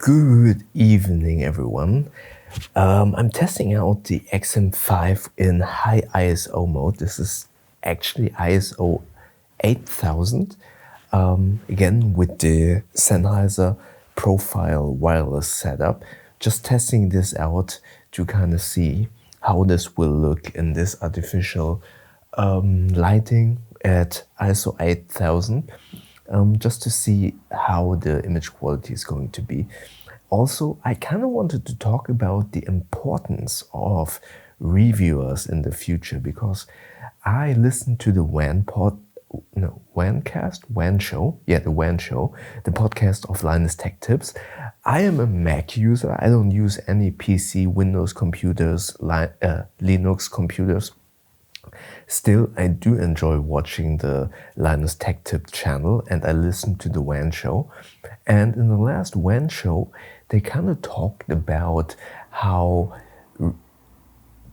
Good evening, everyone. I'm testing out the XM5 in high ISO mode. This is actually ISO 8000. Again, with the Sennheiser profile wireless setup. Just testing this out to kind of see how this will look in this artificial lighting at ISO 8000. Just to see how the image quality is going to be. Also, I kind of wanted to talk about the importance of reviewers in the future because I listened to the WAN show, the podcast of Linus Tech Tips. I am a Mac user. I don't use any PC, Windows computers, Linux computers. Still, I do enjoy watching the Linus Tech Tip channel and I listen to the WAN show. And in the last WAN show, they kind of talked about how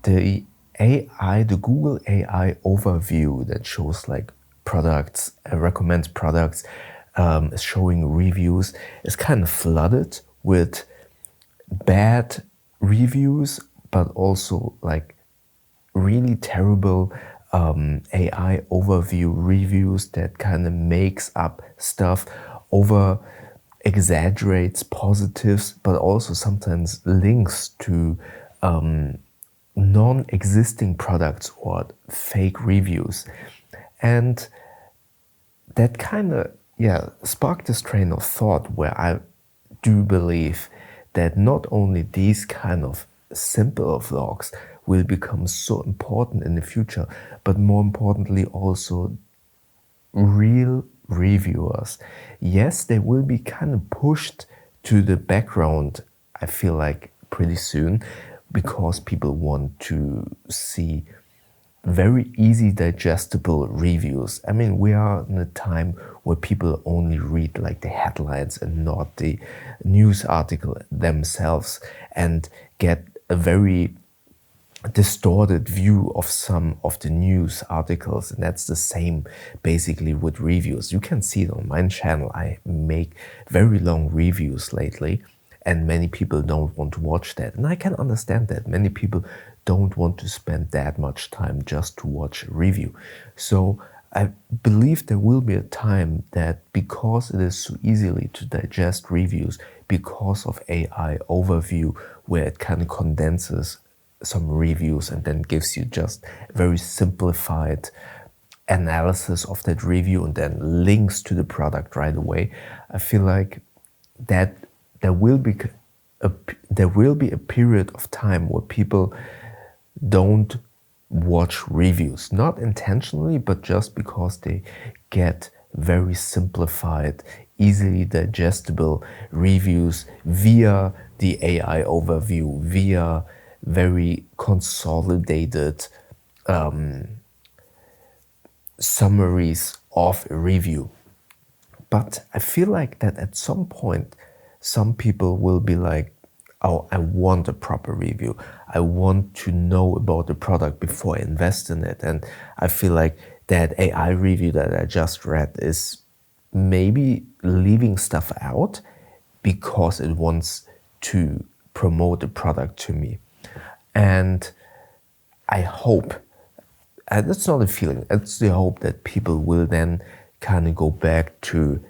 the Google AI overview that shows like products, recommends products, showing reviews, is kind of flooded with bad reviews, but also like really terrible AI overview reviews that kind of makes up stuff, exaggerates positives, but also sometimes links to non-existing products or fake reviews. And that kind of sparked this train of thought where I do believe that not only these kind of simple vlogs will become so important in the future, but more importantly also real reviewers. Yes, they will be kind of pushed to the background, I feel like pretty soon, because people want to see very easy digestible reviews. I mean, we are in a time where people only read like the headlines and not the news article themselves and get a very distorted view of some of the news articles, and that's the same basically with reviews. You can see it on my channel. I make very long reviews lately and many people don't want to watch that, and I can understand that. Many people don't want to spend that much time just to watch a review. So I believe there will be a time that because it is so easily to digest reviews because of AI overview, where it kind of condenses some reviews and then gives you just very simplified analysis of that review and then links to the product right away. I feel like that there will be a period of time where people don't watch reviews, not intentionally, but just because they get very simplified, easily digestible reviews via the AI overview, via very consolidated summaries of a review. But I feel like that at some point, some people will be like, oh, I want a proper review. I want to know about the product before I invest in it. And I feel like that AI review that I just read is maybe leaving stuff out because it wants to promote the product to me. And I hope, and that's not a feeling, it's the hope that people will then kind of go back to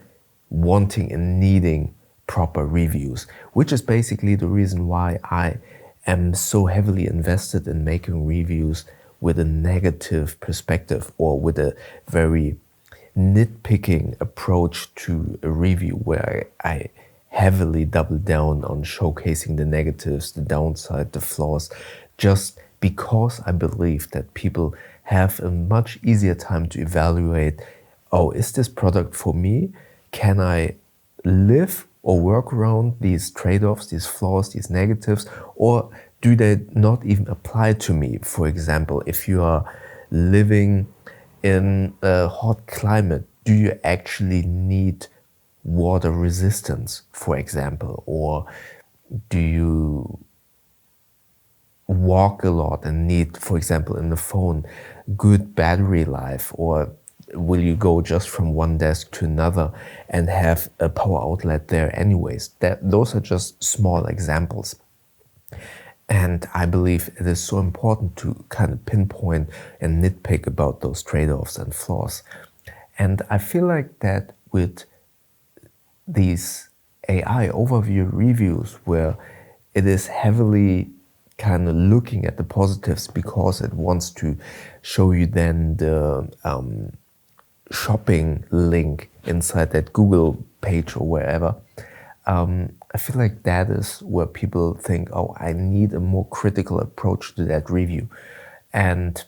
wanting and needing proper reviews, which is basically the reason why I am so heavily invested in making reviews with a negative perspective or with a very nitpicking approach to a review where I heavily double down on showcasing the negatives, the downside, the flaws, just because I believe that people have a much easier time to evaluate, oh, is this product for me? Can I live or work around these trade-offs, these flaws, these negatives, or do they not even apply to me? For example, if you are living in a hot climate, do you actually need water resistance, for example, or do you walk a lot and need, for example, in the phone, good battery life, or will you go just from one desk to another and have a power outlet there anyways? Those are just small examples. And I believe it is so important to kind of pinpoint and nitpick about those trade-offs and flaws. And I feel like that with these AI overview reviews, where it is heavily kind of looking at the positives because it wants to show you then the shopping link inside that Google page or wherever, I feel like that is where people think, oh, I need a more critical approach to that review. And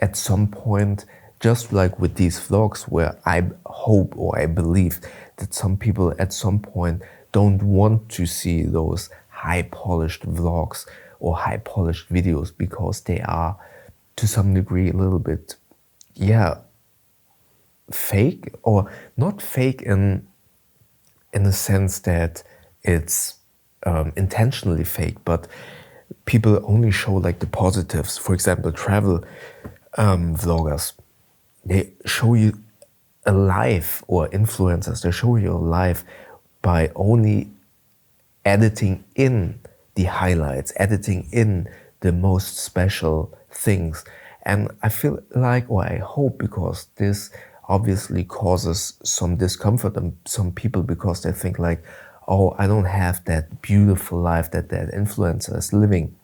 at some point, just like with these vlogs, where I hope or I believe that some people at some point don't want to see those high polished vlogs or high polished videos because they are to some degree a little bit, fake, or not fake in the sense that it's intentionally fake, but people only show like the positives. For example, travel vloggers, they show you a life, or influencers, they show you a life by only editing in the highlights, editing in the most special things. And I feel like, or I hope, because this obviously causes some discomfort in some people, because they think like, oh, I don't have that beautiful life that influencer is living,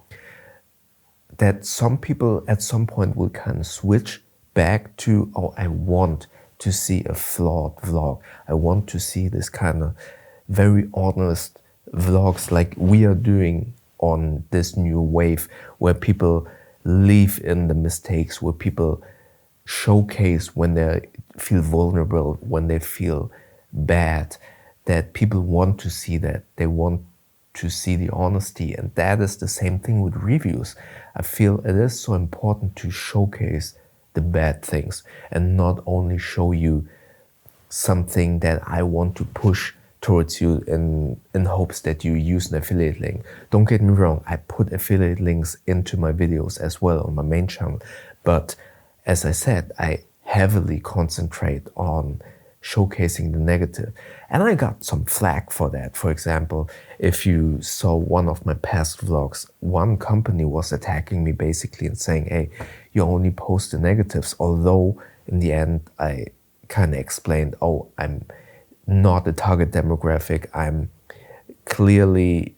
that some people at some point will kind of switch back to, oh, I want to see a flawed vlog. I want to see this kind of very honest vlogs like we are doing on this new wave, where people leave in the mistakes, where people showcase when they feel vulnerable, when they feel bad, that people want to see that. They want to see the honesty. And that is the same thing with reviews. I feel it is so important to showcase the bad things and not only show you something that I want to push towards you in hopes that you use an affiliate link. Don't get me wrong, I put affiliate links into my videos as well on my main channel. But as I said, I heavily concentrate on showcasing the negative. And I got some flack for that. For example, if you saw one of my past vlogs, one company was attacking me basically and saying, hey, you only post the negatives. Although in the end, I kind of explained, oh, I'm not the target demographic. I'm clearly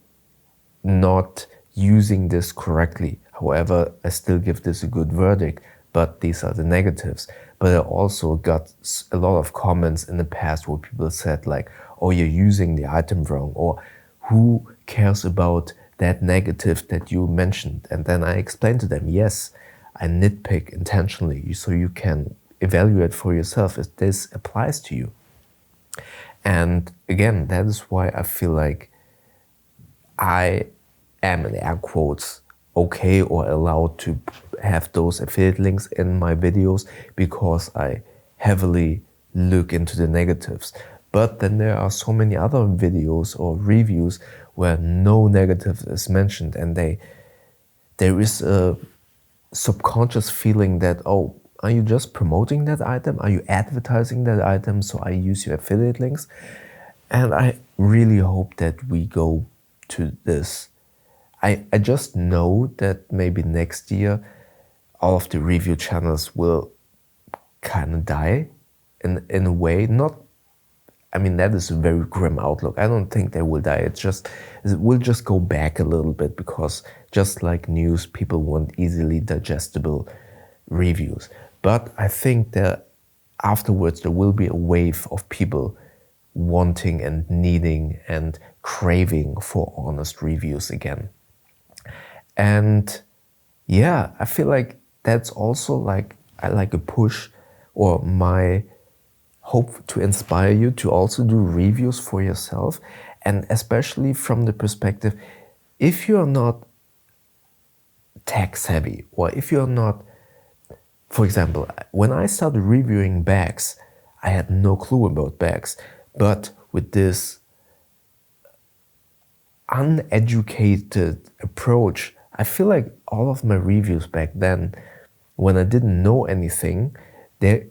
not using this correctly. However, I still give this a good verdict, but these are the negatives. But I also got a lot of comments in the past where people said like, oh, you're using the item wrong, or who cares about that negative that you mentioned? And then I explained to them, yes, I nitpick intentionally so you can evaluate for yourself if this applies to you. And again, that is why I feel like I am, in air quotes, okay or allowed to have those affiliate links in my videos, because I heavily look into the negatives. But then there are so many other videos or reviews where no negative is mentioned, and there is a subconscious feeling that, oh, are you just promoting that item? Are you advertising that item so I use your affiliate links? And I really hope that we go to this. I just know that maybe next year all of the review channels will kind of die in a way. Not, I mean, that is a very grim outlook. I don't think they will die. It will just go back a little bit, because just like news, people want easily digestible reviews. But I think that afterwards there will be a wave of people wanting and needing and craving for honest reviews again. And yeah, I feel like that's also like a push, or my hope to inspire you to also do reviews for yourself. And especially from the perspective, if you're not tech savvy, or if you're not, for example, when I started reviewing bags, I had no clue about bags. But with this uneducated approach, I feel like all of my reviews back then, when I didn't know anything,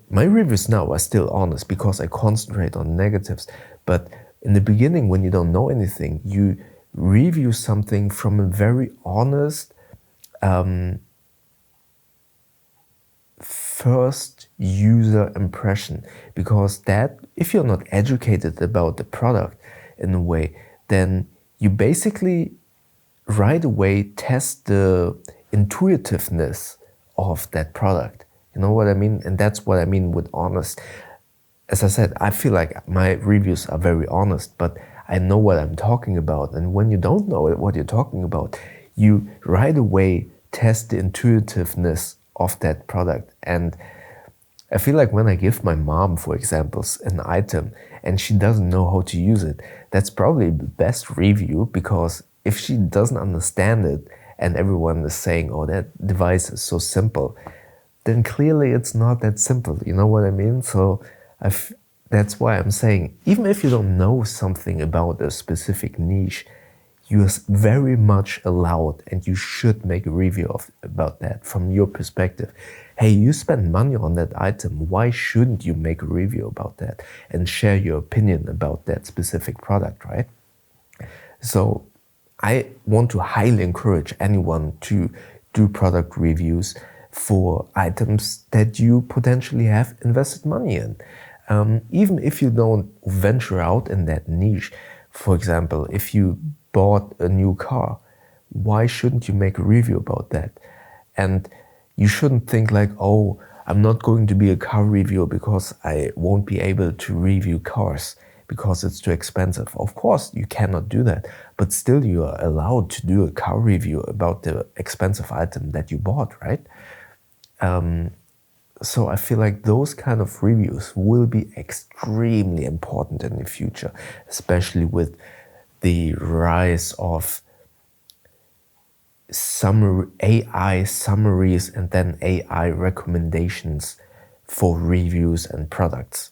My reviews now are still honest because I concentrate on negatives. But in the beginning, when you don't know anything, you review something from a very honest first user impression, because that, if you're not educated about the product in a way, then you basically right away test the intuitiveness of that product. You know what I mean? And that's what I mean with honest. As I said, I feel like my reviews are very honest, but I know what I'm talking about. And when you don't know what you're talking about, you right away test the intuitiveness of that product. And I feel like when I give my mom, for example, an item and she doesn't know how to use it, that's probably the best review, because if she doesn't understand it and everyone is saying, oh, that device is so simple, then clearly it's not that simple. You know what I mean? So that's why I'm saying, even if you don't know something about a specific niche, you're very much allowed and you should make a review about that from your perspective. Hey, you spend money on that item, why shouldn't you make a review about that and share your opinion about that specific product, right? So I want to highly encourage anyone to do product reviews for items that you potentially have invested money in. Even if you don't venture out in that niche. For example, if you bought a new car, why shouldn't you make a review about that? And you shouldn't think like, oh, I'm not going to be a car reviewer because I won't be able to review cars because it's too expensive. Of course, you cannot do that, but still you are allowed to do a car review about the expensive item that you bought, right? So I feel like those kind of reviews will be extremely important in the future, especially with the rise of AI summaries and then AI recommendations for reviews and products.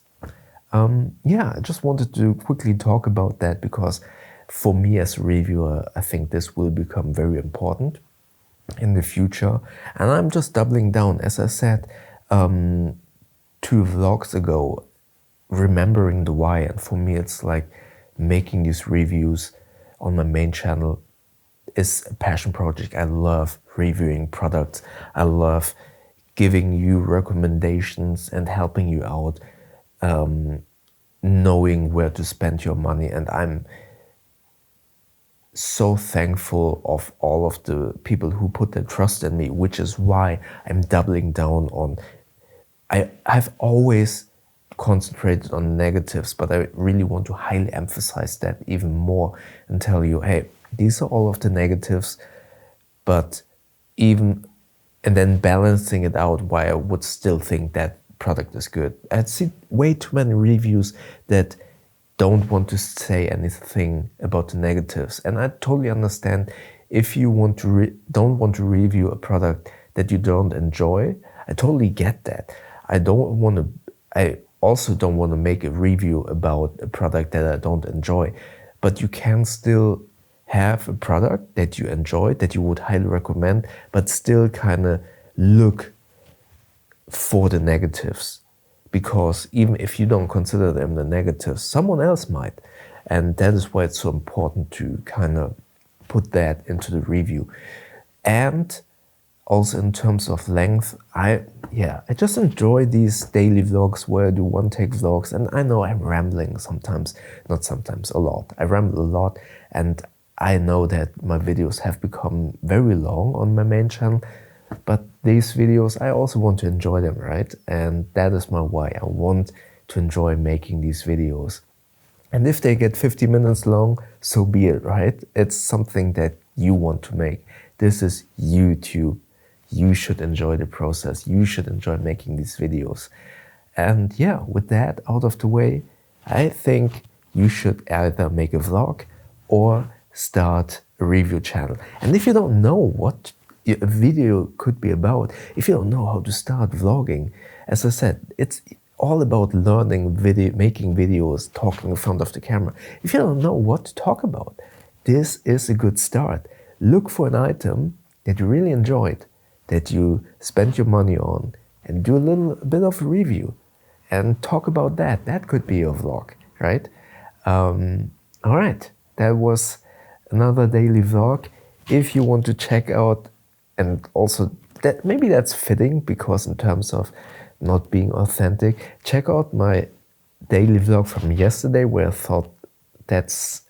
Yeah, I just wanted to quickly talk about that because for me as a reviewer, I think this will become very important in the future. And I'm just doubling down, as I said 2 vlogs ago, remembering the why. And for me, it's like making these reviews on my main channel is a passion project. I love reviewing products. I love giving you recommendations and helping you out, knowing where to spend your money. And I'm so thankful of all of the people who put their trust in me, which is why I'm doubling down on. I've always concentrated on negatives, but I really want to highly emphasize that even more and tell you, hey, these are all of the negatives, but even, and then balancing it out why I would still think that product is good. I see way too many reviews that don't want to say anything about the negatives, and I totally understand if you want to don't want to review a product that you don't enjoy. I totally get that. I also don't want to make a review about a product that I don't enjoy, but you can still have a product that you enjoy, that you would highly recommend, but still kind of look for the negatives. Because even if you don't consider them the negatives, someone else might. And that is why it's so important to kind of put that into the review. And also in terms of length, I just enjoy these daily vlogs where I do one-take vlogs. And I know I'm rambling sometimes, not sometimes, a lot. I ramble a lot, and I know that my videos have become very long on my main channel, but these videos, I also want to enjoy them, right? And that is my why. I want to enjoy making these videos. And if they get 50 minutes long, so be it, right? It's something that you want to make. This is YouTube. You should enjoy the process. You should enjoy making these videos. And yeah, with that out of the way, I think you should either make a vlog or start a review channel. And if you don't know what a video could be about, if you don't know how to start vlogging, as I said, it's all about learning making videos, talking in front of the camera. If you don't know what to talk about, this is a good start. Look for an item that you really enjoyed, that you spent your money on, and do a little bit of a review and talk about that. That could be a vlog, right? All right, that was another daily vlog. If you want to check out, and also that maybe that's fitting because in terms of not being authentic, check out my daily vlog from yesterday where I thought that's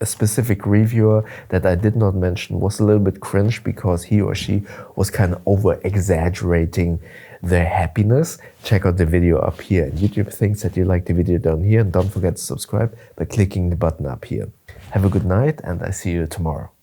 a specific reviewer that I did not mention was a little bit cringe because he or she was kind of over exaggerating their happiness. Check out the video up here. And YouTube thinks that you like the video down here, and don't forget to subscribe by clicking the button up here. Have a good night, and I see you tomorrow.